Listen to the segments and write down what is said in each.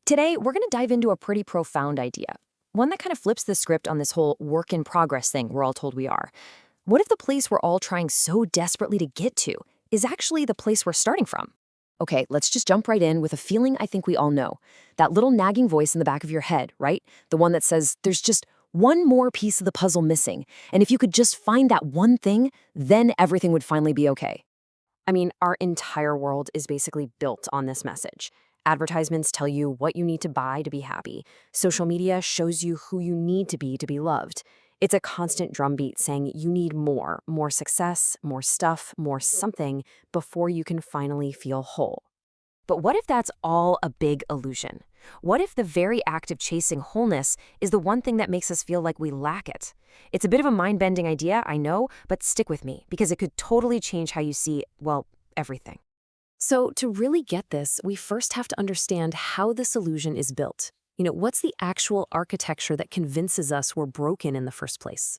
Today, we're going to dive into a pretty profound idea, one that kind of flips the script on this whole work in progress thing we're all told we are. What if the place we're all trying so desperately to get to is actually the place we're starting from? Okay, let's just jump right in with a feeling I think we all know. That little nagging voice in the back of your head, right? The one that says there's just one more piece of the puzzle missing, and if you could just find that one thing, then everything would finally be okay. I mean, our entire world is basically built on this message. Advertisements tell you what you need to buy to be happy. Social media shows you who you need to be loved. It's a constant drumbeat saying you need more success, more stuff, more something before you can finally feel whole. But what if that's all a big illusion? What if the very act of chasing wholeness is the one thing that makes us feel like we lack it? It's a bit of a mind-bending idea, I know, but stick with me because it could totally change how you see, well, everything. So to really get this, we first have to understand how this illusion is built. What's the actual architecture that convinces us we're broken in the first place?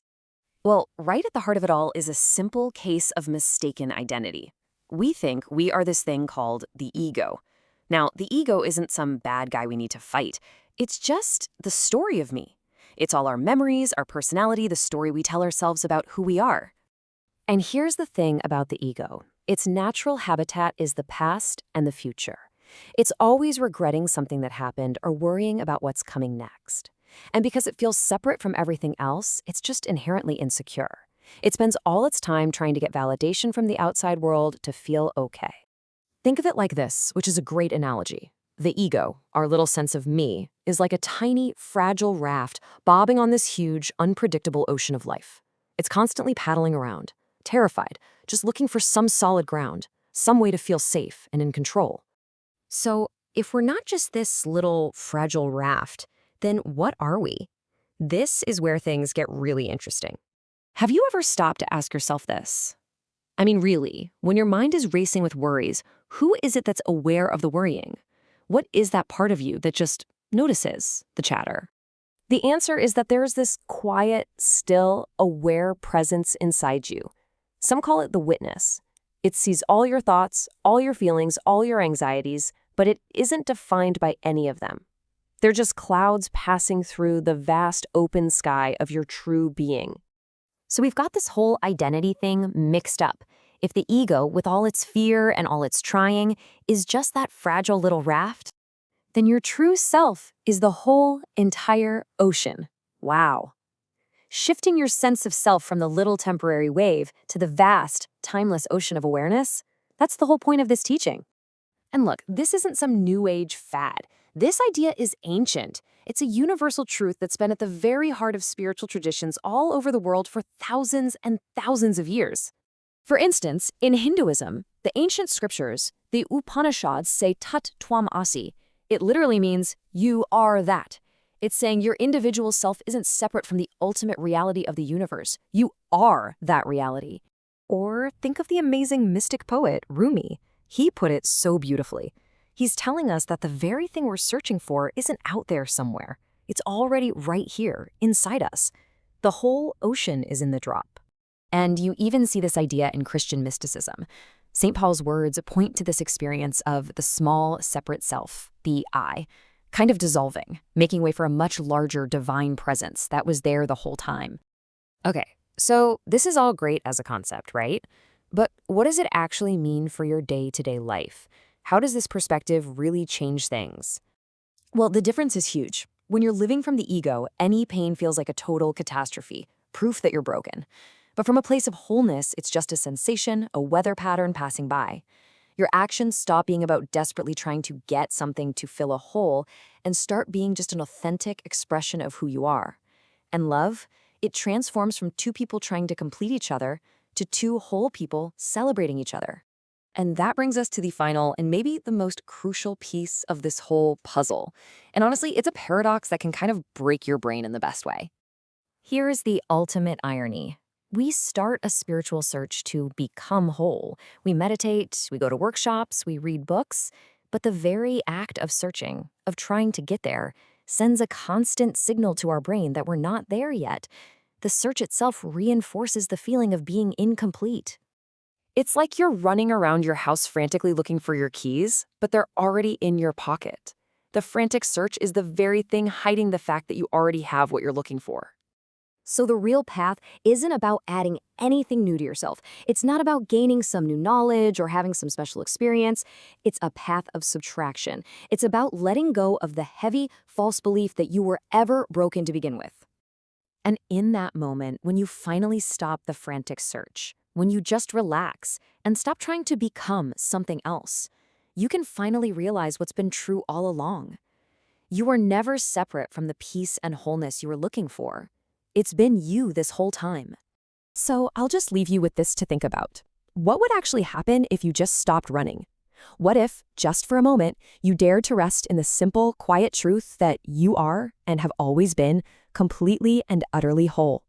Well, right at the heart of it all is a simple case of mistaken identity. We think we are this thing called the ego. Now, the ego isn't some bad guy we need to fight. It's just the story of me. It's all our memories, our personality, the story we tell ourselves about who we are. And here's the thing about the ego. Its natural habitat is the past and the future. It's always regretting something that happened or worrying about what's coming next. And because it feels separate from everything else, it's just inherently insecure. It spends all its time trying to get validation from the outside world to feel okay. Think of it like this, which is a great analogy. The ego, our little sense of me, is like a tiny, fragile raft bobbing on this huge, unpredictable ocean of life. It's constantly paddling around, terrified, just looking for some solid ground, some way to feel safe and in control. So, if we're not just this little, fragile raft, then what are we? This is where things get really interesting. Have you ever stopped to ask yourself this? I mean, really, when your mind is racing with worries, who is it that's aware of the worrying? What is that part of you that just notices the chatter? The answer is that there's this quiet, still, aware presence inside you. Some call it the witness. It sees all your thoughts, all your feelings, all your anxieties, but it isn't defined by any of them. They're just clouds passing through the vast open sky of your true being. So we've got this whole identity thing mixed up. If the ego, with all its fear and all its trying, is just that fragile little raft, then your true self is the whole entire ocean. Wow. Shifting your sense of self from the little temporary wave to the vast, timeless ocean of awareness, that's the whole point of this teaching. And look, this isn't some new age fad. This idea is ancient. It's a universal truth that's been at the very heart of spiritual traditions all over the world for thousands and thousands of years. For instance, in Hinduism, the ancient scriptures, the Upanishads say Tat Twam Asi. It literally means, you are that. It's saying your individual self isn't separate from the ultimate reality of the universe. You are that reality. Or think of the amazing mystic poet, Rumi. He put it so beautifully. He's telling us that the very thing we're searching for isn't out there somewhere. It's already right here, inside us. The whole ocean is in the drop. And you even see this idea in Christian mysticism. St. Paul's words point to this experience of the small, separate self, the I, kind of dissolving, making way for a much larger divine presence that was there the whole time. Okay, so this is all great as a concept, right? But what does it actually mean for your day-to-day life? How does this perspective really change things? Well, the difference is huge. When you're living from the ego, any pain feels like a total catastrophe, proof that you're broken. But from a place of wholeness, it's just a sensation, a weather pattern passing by. Your actions stop being about desperately trying to get something to fill a hole and start being just an authentic expression of who you are. And love, it transforms from two people trying to complete each other to two whole people celebrating each other. And that brings us to the final and maybe the most crucial piece of this whole puzzle. And honestly, it's a paradox that can kind of break your brain in the best way. Here's the ultimate irony. We start a spiritual search to become whole. We meditate, we go to workshops, we read books, but the very act of searching, of trying to get there, sends a constant signal to our brain that we're not there yet. The search itself reinforces the feeling of being incomplete. It's like you're running around your house frantically looking for your keys, but they're already in your pocket. The frantic search is the very thing hiding the fact that you already have what you're looking for. So the real path isn't about adding anything new to yourself. It's not about gaining some new knowledge or having some special experience. It's a path of subtraction. It's about letting go of the heavy, false belief that you were ever broken to begin with. And in that moment, when you finally stop the frantic search, when you just relax and stop trying to become something else, you can finally realize what's been true all along. You were never separate from the peace and wholeness you were looking for. It's been you this whole time. So I'll just leave you with this to think about. What would actually happen if you just stopped running? What if, just for a moment, you dared to rest in the simple, quiet truth that you are, and have always been, completely and utterly whole?